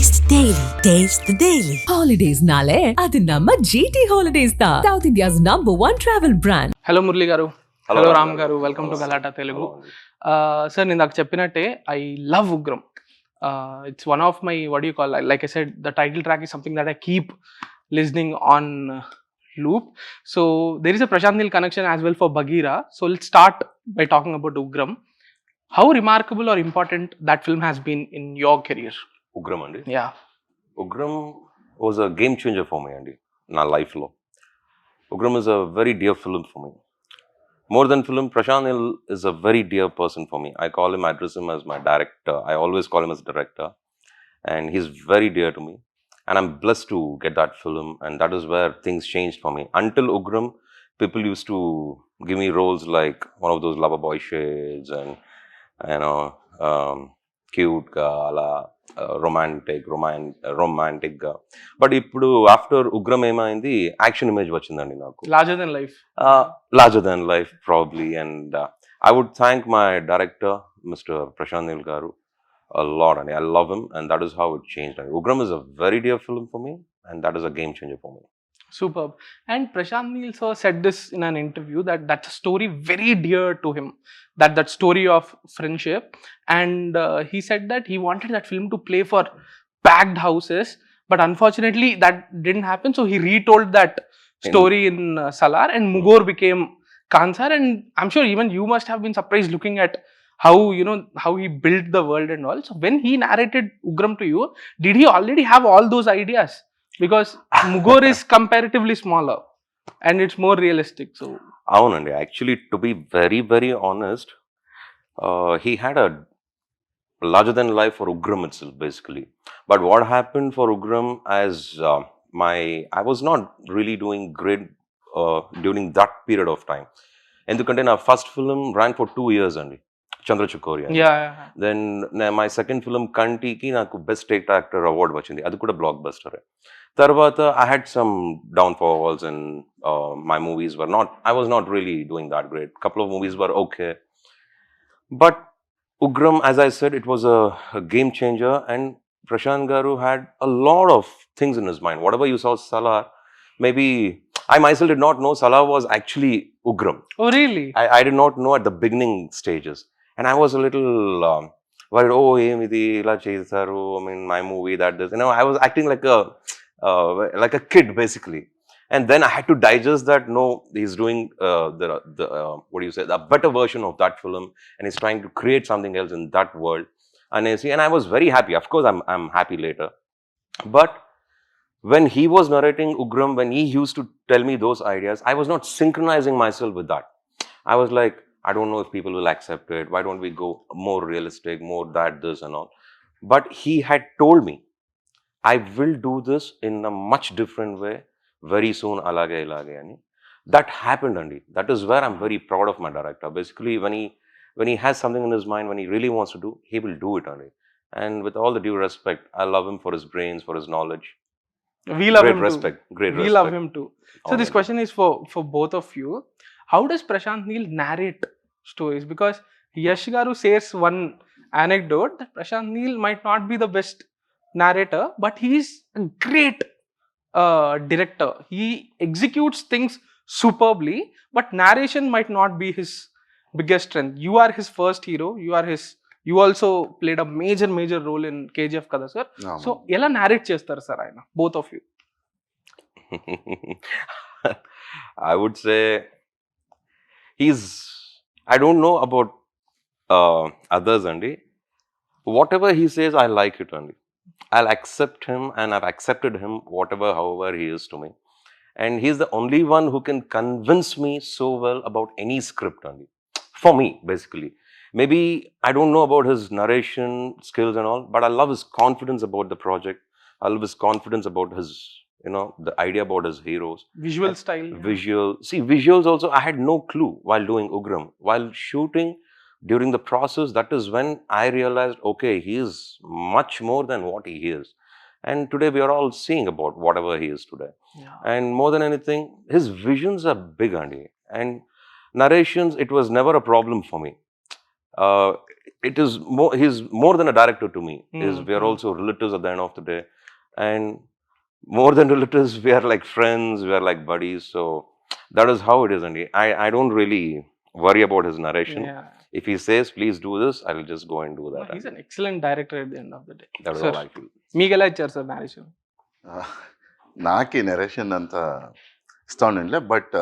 Taste the Daily. Holidays nale, adi namma GT Holidays da. South India's #1 travel brand. Hello Murali garu. Hello, hello Ram Ram garu. Garu. Welcome to Hello. Galatta Telugu. Hello. Sir నేను నాకు చెప్పినట్టే I love Ugram. It's one of my what you call, like I said the title track is something that I keep listening on loop. So there is a Prashant Neel connection as well for Bagheera. So let's start by talking about Ugramm. How remarkable or important that film has been in your career? Ugramm andi. Yeah. Ugramm was a game changer for me andi. Na life lo. Ugramm is a very dear film for me. More than film, Prashant Neel is a very dear person for me. I call him, I address him as my director. I always call him as director. And he's very dear to me. And I'm blessed to get that film. And that is where things changed for me. Until Ugramm, people used to give me roles like one of those lover boy shades and, you know, cute ga, romantic ga. But ఇప్పుడు after Ugramm ఏమైంది, action image వచ్చిందండి నాకు. Larger than life. Larger than life probably. And I would thank my director, Mr. Prashant Neel garu, a lot. And I love him, and that is how it changed. And Ugramm is a very dear film for me, and that is a game changer for me. Superb. And Prashant Neel sir said this in an interview that that's a story very dear to him, that story of friendship. And he said that he wanted that film to play for packed houses, but unfortunately that didn't happen. So he retold that story in Salar, and Mugor became Kansar. And I'm sure even you must have been surprised looking at how, you know, how he built the world and all. So when he narrated Ugramm to you, did he already have all those ideas? Because Mugor is comparatively smaller and it's more realistic. So Aunandi, actually, to be very, very honest, he had a larger than life for Ugramm itself, basically. But what happened for Ugramm, as I was not really doing great during that period of time. ఎందుకంటే నా first film ran for 2 years అండి, చంద్రచుకోరి. yeah. Then my second film కంటికి నాకు best state actor award వచ్చింది, అది కూడా blockbuster. తర్వాత I had some downfalls and my movies were not, I was not really doing that great. Couple of movies were okay, but Ugramm, as I said, it was a game changer, and Prashant garu had a lot of things in his mind. Whatever you saw Salar, maybe I myself did not know Salar was actually Ugramm. Oh really? I did not know at the beginning stages, and I was a little worried. Oh, emidi ila chesaru, I mean, my movie, that this, you know, I was acting like a kid basically. And then I had to digest that, no, he's doing the what do you say, the better version of that film, and he's trying to create something else in that world. And I was very happy. Of course, I'm happy later. But when he was narrating Ugramm, when he used to tell me those ideas, I was not synchronizing myself with that. I was like, I don't know if people will accept it. Why don't we go more realistic, more that, this and all. But he had told me, I will do this in a much different way very soon, alage ani. That happened, Andy. That is where I'm very proud of my director. Basically, when he has something in his mind, when he really wants to do, he will do it, Andy. And with all the due respect, I love him for his brains, for his knowledge. We love Great him respect. too. Great We respect. love him too. So this question is for both of you. How does Prashant Neel narrate stories? Because Yash garu says one anecdote that Prashant Neel might not be the best narrator, but he is a great director. He executes things superbly, but narration might not be his biggest strength. You are his first hero. You also played a major role in KGF kada sir. So ela narrate chestaru sir ayana, both of you? I would say I don't know about others, Andy. Whatever he says, I like it, Andy. I'll accept him, and I've accepted him however he is to me. And he's the only one who can convince me so well about any script, Andy. For me, basically. Maybe I don't know about his narration skills and all, but I love his confidence about the project. I love his confidence about his, you know, the idea about his heroes. Visual style. Visuals also, I had no clue while doing Ugramm. While shooting, during the process, that is when I realized, okay, he is much more than what he is. And today we are all seeing about whatever he is today. Yeah. And more than anything, his visions are big, Andy. And narrations, it was never a problem for me. it is more, he's more than a director to me. We are Mm. also relatives at the end of the day, and more than relatives, we are like friends, we are like buddies. So that is how it is, and I don't really worry about his narration. Yeah. If he says please do this, I will just go and do No, that. he's an excellent director at the end of the day. That is Sir, all I feel. మీకు ఎలా ఇచ్చారు sir narration? నాకు narration అంత ఇస్తా ఉండే, but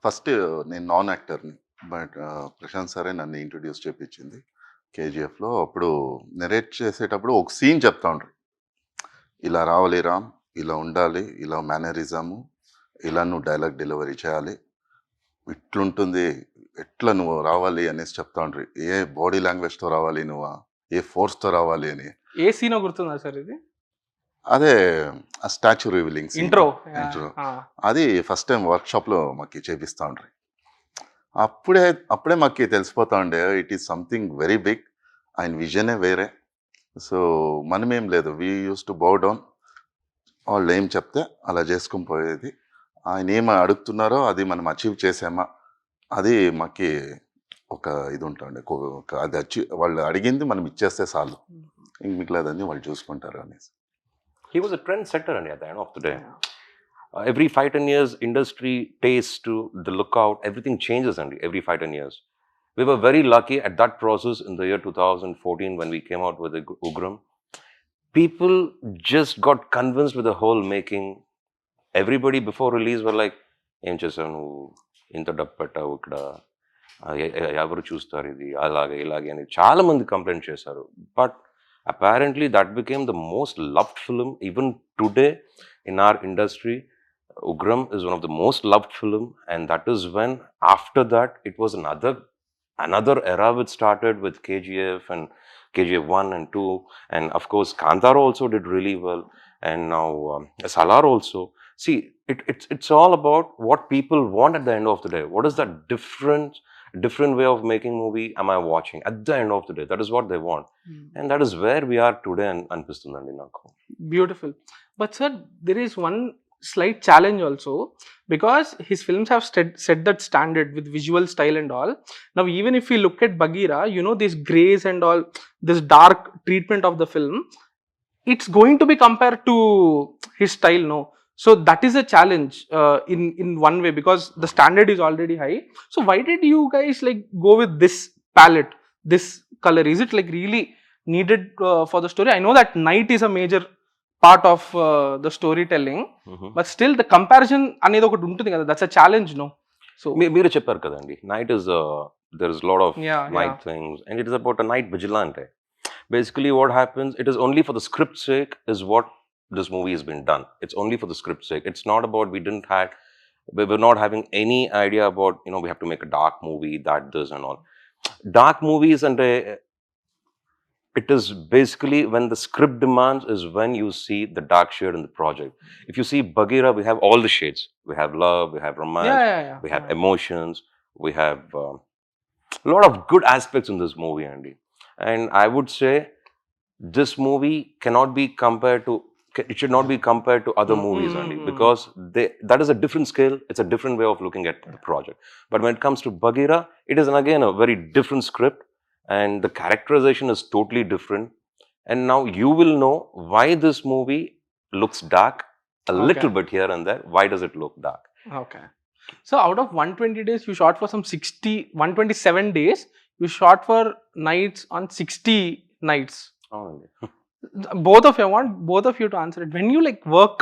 first నేను non యాక్టర్ని, but Prashanth సరే నన్ను ఇంట్రడ్యూస్ చేయించింది కేజీఎఫ్లో. అప్పుడు నెరేట్ చేసేటప్పుడు ఒక సీన్ చెప్తా ఉండ్రి, ఇలా రావాలి రామ్, ఇలా ఉండాలి, ఇలా మేనరిజము, ఇలా నువ్వు డైలాగ్ డెలివరీ చేయాలి, ఇట్లుంటుంది, ఎట్లా నువ్వు రావాలి అనేసి చెప్తా ఉండ్రి. ఏ బాడీ లాంగ్వేజ్తో రావాలి నువ్వు, ఏ ఫోర్స్తో రావాలి అని. ఏ సీనో గుర్తుందా సార్ ఇది? అదే ఆ స్టాచ్యూ రివీలింగ్ ఇంట్రో. అది ఫస్ట్ టైం వర్క్షాప్లో మాకు చేపిస్తా ఉండ్రి. అప్పుడే మాకు తెలిసిపోతా ఉండే it is something very big, ఆయన విజనే వేరే. సో మనమేం లేదు, we used to bow down, వాళ్ళు ఏం చెప్తే అలా చేసుకుని పోయేది. ఆయన ఏం అడుగుతున్నారో అది మనం అచీవ్ చేసామా, అది మాకి ఒక ఇది ఉంటుండే, అది వాళ్ళు అడిగింది మనం ఇచ్చేస్తే చాలు, ఇంక మిగిలేదని వాళ్ళు చూసుకుంటారు అనేసి. He was a trendsetter, and at the end of the day, every 5-10 years, industry tastes to the lookout, everything changes, and every 5-10 years. We were very lucky at that process in the year 2014 when we came out with the Ugramm. People just got convinced with the whole making. Everybody before release were like, "Em chesanu, inta dappata ikkada, evaru chustaru idi, alage ilage" ani chaala mandi complaint chesaru. But apparently that became the most loved film even today in our industry. Ugramm is one of the most loved film, and that is when after that it was another era which started with KGF and KGF 1 and 2, and of course Kantara also did really well, and now Salar also. See, it's all about what people want at the end of the day. What is that different way of making movie am I watching at the end of the day? That is what they want. And that is where we are today and anpistundandi naaku. Beautiful. But sir, there is one slight challenge also, because his films have set that standard with visual style and all. Now even if we look at Bagheera, you know, these grays and all, this dark treatment of the film, it's going to be compared to his style, no? So that is a challenge in one way, because the standard is already high. So why did you guys like go with this palette, this color? Is it like really needed for the story? I know that night is a major part of the storytelling, but still the comparison అనేది ఒకటి ఉంటుంది కదా, that's a challenge, no? So మీరు చెప్పారు కదండి, night is there is a lot of night things, and it is about a night vigilante. Basically what happens, it is only for the script sake is what this movie has been done. It's only for the script sake. It's not about we were not having any idea about, you know, we have to make a dark movie, this and all. Dark movies, and it is basically when the script demands is when you see the dark shade in the project. If you see Bagheera, we have all the shades. We have love, we have romance, we have emotions, we have a lot of good aspects in this movie, Andy. And I would say this movie cannot be compared to, it should not be compared to other movies, Andy, because that is a different scale, it's a different way of looking at the project. But when it comes to Bagheera, it is again a very different script, and the characterization is totally different. And now you will know why this movie looks dark a little bit here and there. Why does it look dark? Okay. So out of 120 days, you shot for some 127 days, you shot for nights on 60 nights. Oh, Both of you, I want both of you to answer it. When you like work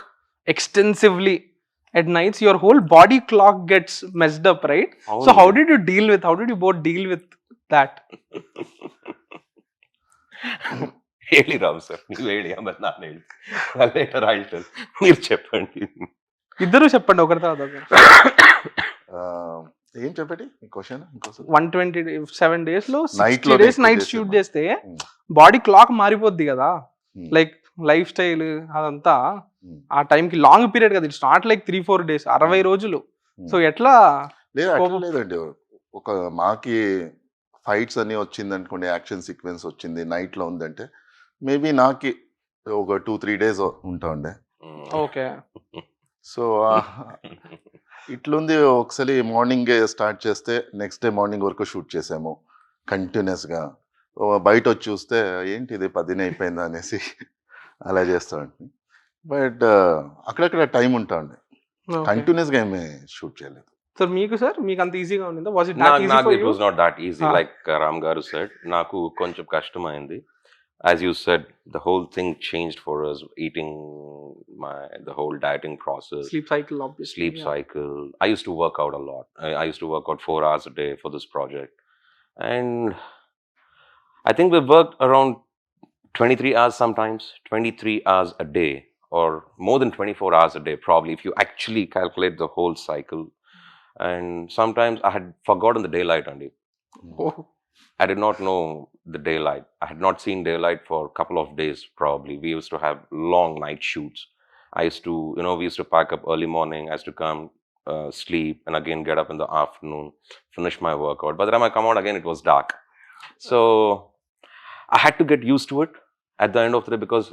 extensively at nights, your whole body clock gets messed up, right? So how did you both deal with that? ಹೇಳಿ Ram sir, ನೀವು ಹೇಳಿ, ಆಮೇಲೆ ನಾನು ಹೇಳ್ತೀನಿ. Later I tell. మీరు చెప్పండి. ఇద్దరు చెప్పండి ఒకరి తర్వాత ఒకరు. ఏం చెప్పండి క్వశ్చన్? 127 days లో 60 days నైట్ షూట్ చేస్తే బాడీ క్లాక్ మారిపోద్ది కదా, లైక్ లైఫ్ స్టైల్ అదంతా ఆ టైంకి లాంగ్ పీరియడ్ కదా, ఇట్స్ నాట్ లైక్ 3-4 days, 60 రోజులు. సో ఎట్లా? లేదండి, ఒక మాకి ఫైట్స్ అని వచ్చింది అనుకోండి, యాక్షన్ సీక్వెన్స్ వచ్చింది నైట్లో ఉందంటే మేబీ నాకి ఒక 2-3 days ఉంటా ఉండే. ఓకే. సో ఇట్లుంది. ఒకసారి మార్నింగ్ స్టార్ట్ చేస్తే నెక్స్ట్ డే మార్నింగ్ వరకు షూట్ చేసాము కంటిన్యూస్గా. బయట వచ్చి చూస్తే ఏంటి ఇది 10 అయిపోయిందా అనేసి అలా చేస్తూ ఉంటుంది. బట్ అక్కడక్కడ టైం ఉంటా ఉండే, కంటిన్యూస్గా ఏమీ షూట్ చేయలేదు. సార్ మీకు అంత ఈజీగా ఉండిందా? వాజ్ ఇట్ నాకు easy for it you? was not that easy, like Ram garu said. నాకు కొంచెం కష్టమైంది. As you said, the whole thing changed for us. Eating, the whole dieting process, Sleep cycle, obviously. sleep cycle. I used to work out a lot. I used to work out 4 hours a day for this project, and I think we worked around 23 hours sometimes, 23 hours a day, or more than 24 hours a day probably, if you actually calculate the whole cycle. And sometimes I had forgotten the daylight only. Oh. I did not know the daylight. I had not seen daylight for a couple of days probably. We used to have long night shoots. I used to, we used to pack up early morning. I used to come, sleep, and again get up in the afternoon, finish my workout. By the time I come out again, it was dark. So I had to get used to it at the end of the day, because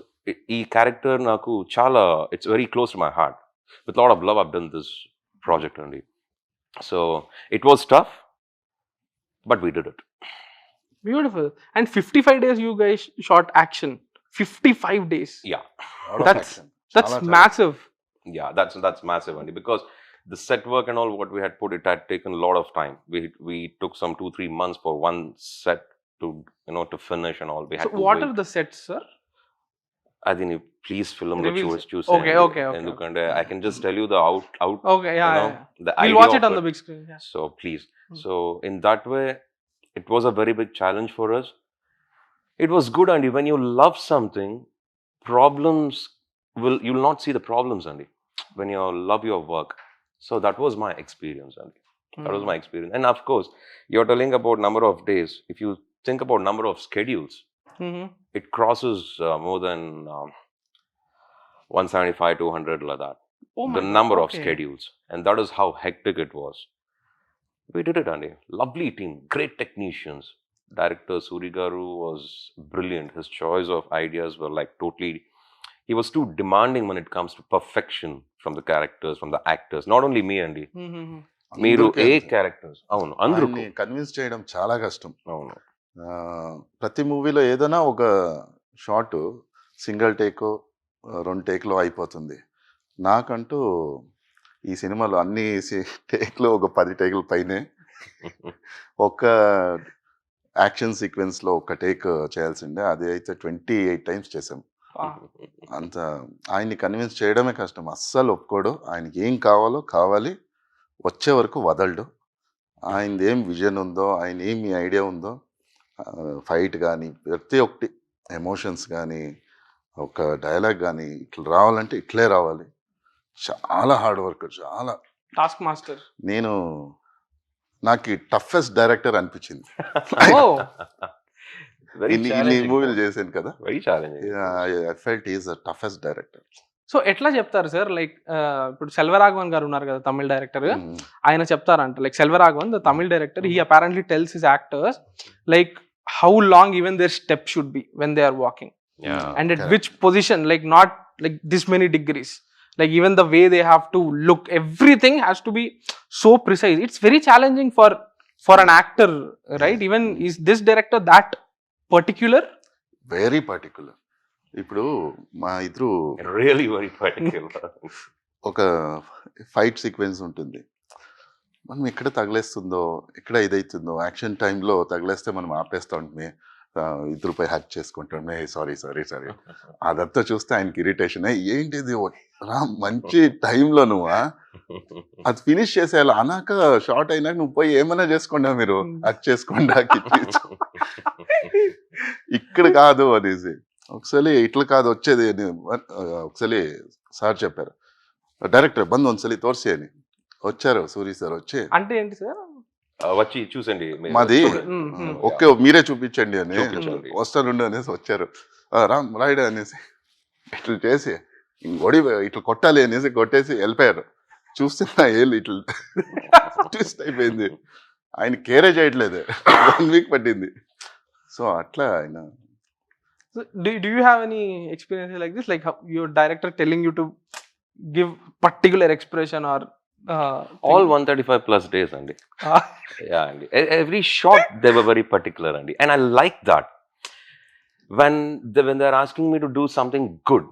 ee character naku chala, it's very close to my heart. With a lot of love, I've done this project only. So it was tough, but we did it. Beautiful. And 55 days you guys shot action. 55 days. Yeah. Lot of That's- action. That's చాలా massive. Yeah, that's massive only, because the set work and all what we had put, it had taken a lot of time. We took some 2-3 months for one set to to finish and all. We had So to what wait. are the sets, sir? I think you please film the Reveals- choose Okay, okay. ఎందుకంటే I can just tell you the out Okay, yeah. you know, yeah. the We'll idea watch it of on the big screen. Yeah. So please. Mm. So in that way, it was a very big challenge for us. It was good, Andy. When you love something, problems you'll not see the problems, Andy. When you love your work. So that was my experience, Andy. That was my experience. And of course, you're telling about number of days. If you think about number of schedules, Mm-hmm. it crosses more than 175, 200 like that. Oh my The God, number of okay. schedules. And that is how hectic it was. We did it, Andy. Lovely team, great technicians. Director Suri Garu was brilliant. His choice of ideas were like totally, he was too demanding when it comes to perfection from the characters, from the actors. Not only me, Andy. Mm-hmm. మీరు అందరికీ ఏ అంతే. Characters అవును అందరూ ఆయన్ని convince చేయడం చాలా కష్టం. అవును ప్రతి మూవీలో ఏదైనా ఒక షాట్ సింగిల్ టేకో 2 టేక్లో అయిపోతుంది. నాకంటూ ఈ సినిమాలో అన్ని టేక్లో ఒక 10 టేకుల పైనే ఒక యాక్షన్ సీక్వెన్స్లో ఒక టేక్ చేయాల్సిందే. అది అయితే 28 టైమ్స్ చేసాం. Wow. అంత ఆయన్ని కన్విన్స్ చేయడమే కష్టం. అస్సలు ఒప్పుకోడు. ఆయనకి ఏం కావాలో కావాలి, వచ్చే వరకు వదలడు. ఆయనది ఏం విజన్ ఉందో, ఆయన ఏమి ఐడియా ఉందో, ఫైట్ కానీ ప్రతి ఒక్కటి ఎమోషన్స్ కానీ ఒక డైలాగ్ కానీ ఇట్లా రావాలంటే ఇట్లే రావాలి. చాలా హార్డ్ వర్క్. చాలా Task master. నాకు టఫెస్ట్ డైరెక్టర్ అనిపించింది. Oh. ఇన్ని మూవీలు చేశాను కదా, very challenging I felt is the toughest director. So ఎట్లా చెప్తారు సార్? లైక్ ఇప్పుడు సెల్వరాఘవన్ గారు ఉన్నారు కదా, తమిళ డైరెక్టర్. ఆయన చెప్తారంట like Selvaraghavan the Tamil director, he apparently tells his actors like how long even their step should be when they are walking, and at which position, like not like this many degrees, like even the way they have to look, everything has to be so precise. It's very challenging for an actor, right? Even is this director that particular? Very particular. ఇప్పుడు మా ఇద్దరు really very particular. ఒక fight sequence ఉంటుంది, మనం ఎక్కడ తగిలేస్తుందో, ఎక్కడ ఇదవుతుందో, action టైంలో తగిలేస్తే మనం ఆపేస్తూ ఉంటుంది, ఇద్దరుపై హక్ చేసుకుంటామే, సారీ సారీ సారీ. అదంతా చూస్తే ఆయనకి ఇరిటేషన్, ఏంటిది రా మంచి టైంలో నువ్వు అది ఫినిష్ చేసేయాలి, అనాక షార్ట్ అయినాక నువ్వు పోయి ఏమైనా చేసుకోండా, మీరు హక్ చేసుకోండా, ఇక్కడ కాదు అనేసి. ఒకసారి ఇట్లా కాదు వచ్చేది అని ఒకసారి సార్ చెప్పారు, డైరెక్టర్ బంద్ ఒకసారి తోర్సి అని. వచ్చారు సూరి సార్ వచ్చి, అంటే ఏంటి సార్? వచ్చి చూసండి మాది ఓకే మీరే చూపించండి అని. చూపించండి. వస్తానుండి అనేసి వచ్చారు. రామ్ రాయుడు అనేసి ఇట్లా చేసి ఒడి ఇట్లా కొట్టాలి అనేసి కొట్టేసి వెళ్ళిపోయారు. చూస్తే నా ఏళ్ళు ఇట్లా ట్విస్ట్ అయిపోయింది. ఆయన కేరే చేయట్లేదు, 1 వీక్ పట్టింది. సో అట్లా ఆయన. Do you have any experience like this, like how your director telling you to give particular expression or All 135 plus days, Andy. Yeah, Andy. Every shot they were very particular, Andy, and I like that. When they're asking me to do something good,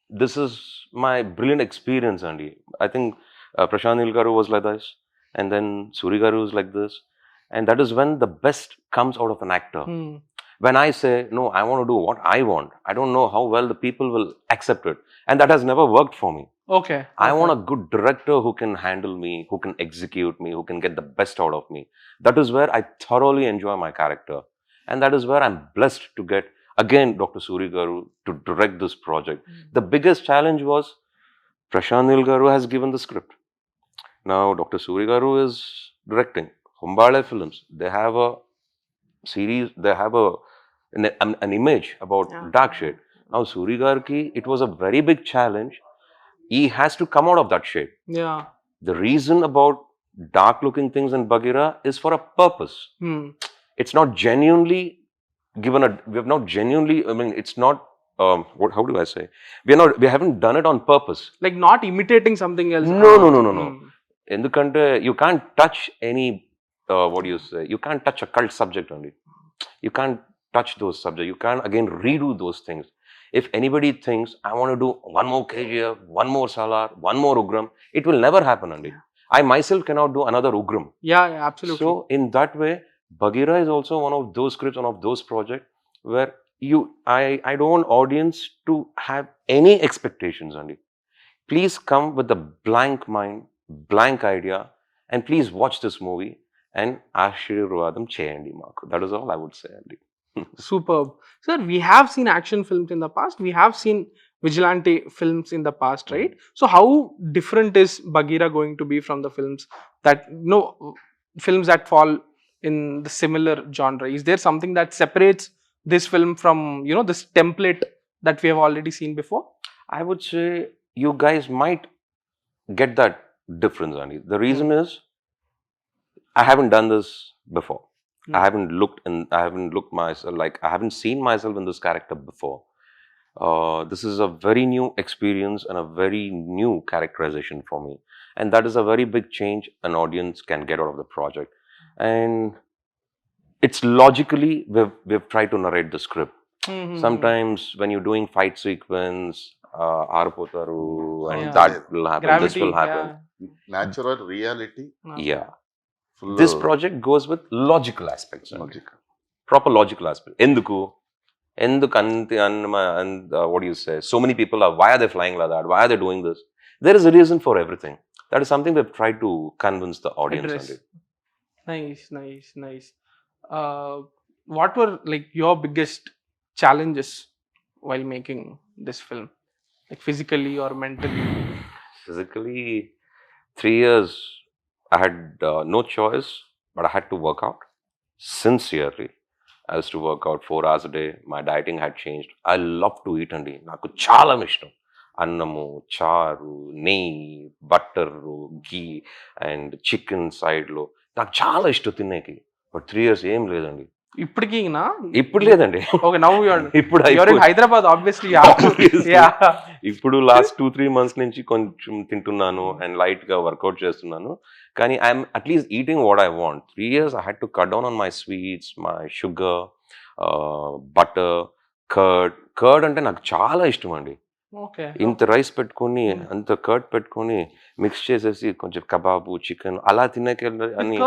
this is my brilliant experience, Andy. I think Prashant Neel garu was like this, and then Suri garu is like this, and that is when the best comes out of an actor. When I say no, I want to do what I want, I don't know how well the people will accept it, and that has never worked for me. Okay. I want a good director who can handle me, who can execute me, who can get the best out of me. That is where I thoroughly enjoy my character. And that is where I'm blessed to get, again, Dr. Suri Garu to direct this project. The biggest challenge was Prashant Neel Garu has given the script. Now, Dr. Suri Garu is directing. Humbale Films, they have a series, they have an image about dark shade. Now, Suri Garki, it was a very big challenge. He has to come out of that shade. Yeah. The reason about dark looking things in Bagheera is for a purpose. It's not genuinely given we have not genuinely, I mean, it's not, how do I say? We haven't done it on purpose. Like not imitating something else. No. Endukante, you can't touch any, what do you say? You can't touch a cult subject only. You can't touch those subjects. You can't again redo those things. If anybody thinks, I want to do one more KGF, one more Salar, one more Ugramm, it will never happen, Andy. I myself cannot do another Ugramm. Yeah, absolutely. So, in that way, Bagheera is also one of those scripts, one of those projects where I don't want audience to have any expectations, Andy. Please come with a blank mind, blank idea, and please watch this movie and Ashirvadam cheyandi maaku. That is all I would say, Andy. Superb. Sir, we have seen action films in the past. We have seen vigilante films in the past, right? So how different is Bagheera going to be from the films that, films that fall in the similar genre? Is there something that separates this film from, this template that we have already seen before? I would say you guys might get that difference, Andy. The reason is, I haven't done this before. I haven't looked myself, like I haven't seen myself in this character before. This is a very new experience and a very new characterization for me. And that is a very big change an audience can get out of the project. And it's logically, we've tried to narrate the script. Sometimes when you're doing fight sequence, Arpotaru, and that will happen, Gravity, this will happen. Natural reality. Yeah. This project goes with logical aspects. Logical. Proper logical aspect. Enduku, what do you say? So many people are, why are they flying like that? Why are they doing this? There is a reason for everything. That is something we've tried to convince the audience. Nice. What were like your biggest challenges while making this film? Like physically or mentally? Physically, 3 years, I had no choice, but I had to work out sincerely. I used to work out 4 hours a day. My dieting had changed. I love to eat, Andy. Naku chaala ishtam. Annamu, charu, neyi, butter, ghee, and chicken side lo. Naku chaala ishtam tinneki. But 3 years em ledandi. ఇప్పుడు లేదండి. Okay, now ఇప్పుడు you're in Hyderabad, obviously. ఇప్పుడు last 2-3 months నుంచి కొంచెం తింటున్నాను and light గా work out చేస్తున్నాను. కానీ I'm at least eating what I want. 3 years I had to cut down on my sweets, my sugar, butter, curd అంటే నాకు చాలా ఇష్టం అండి. ఇంత రైస్ పెట్టుకొని అంత కర్డ్ పెట్టుకొని మిక్స్ చేసేసి కొంచెం కబాబు, చికెన్ అలా తినకే అని.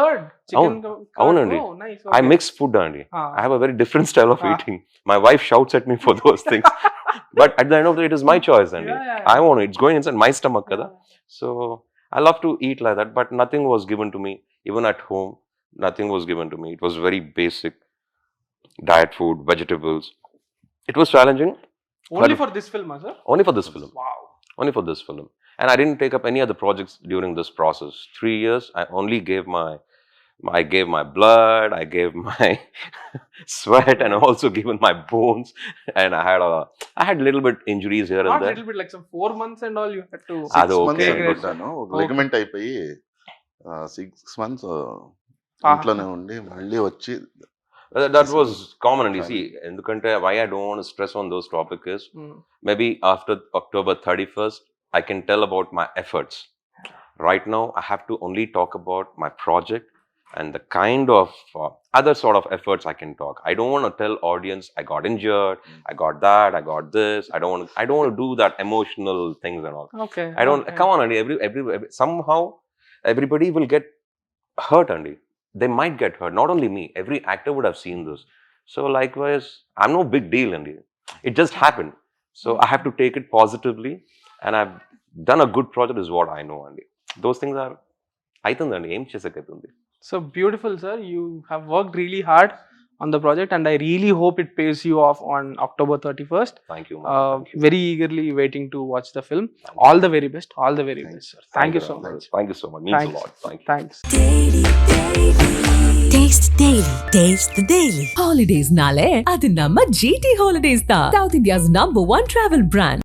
అవునండి. I mix food, Andy. I have a very different style of eating. My wife shouts at me for those things. But at the end of the day, it is my choice, Andy. I want it. It's going inside my stomach, kada. So I love to eat like that, but nothing was given to me. Even at home, nothing was given to me. It was very basic diet food, vegetables. It was challenging. Only for this film, sir? Only for this film. Wow. Only for this film. And I didn't take up any other projects during this process. 3 years, I only gave my blood, I gave my sweat, and also given my bones. And I had little bit injuries here and there. Not little bit, like some 4 months and all you had to. 6 months అనుకుంటాను. Ligament అయిపోయి 6 months ఇంట్లోనే ఉండి మళ్ళీ వచ్చి. That was common, and you see, why I don't want to stress on those topics is maybe after October 31st, I can tell about my efforts. Right now, I have to only talk about my project and the kind of other sort of efforts I can talk. I don't want to tell audience I got injured, I got that, I got this. I don't want to do that emotional things and all. Okay. I don't. okay. Come on, Andy. Every somehow everybody will get hurt, Andy. They might get hurt. Not only me. Every actor would have seen this. So likewise, I'm no big deal, Andy. It just happened. So I have to take it positively, and I've done a good project. Is what I know, Andy. Those things are. Aitundandi. Em chesakatundi. So beautiful, sir. You have worked really hard on the project, and I really hope it pays you off on October 31st. Thank you, man. Thank you. Very eagerly waiting to watch the film. All the very best. All the very best, sir. Thank you so Ram. much. Thank you so much. Means Thanks. a lot. Thank you. Thanks. Taste Daily. Taste the Daily. Holidays nale adi namma GT Holidays da. South India's #1 travel brand.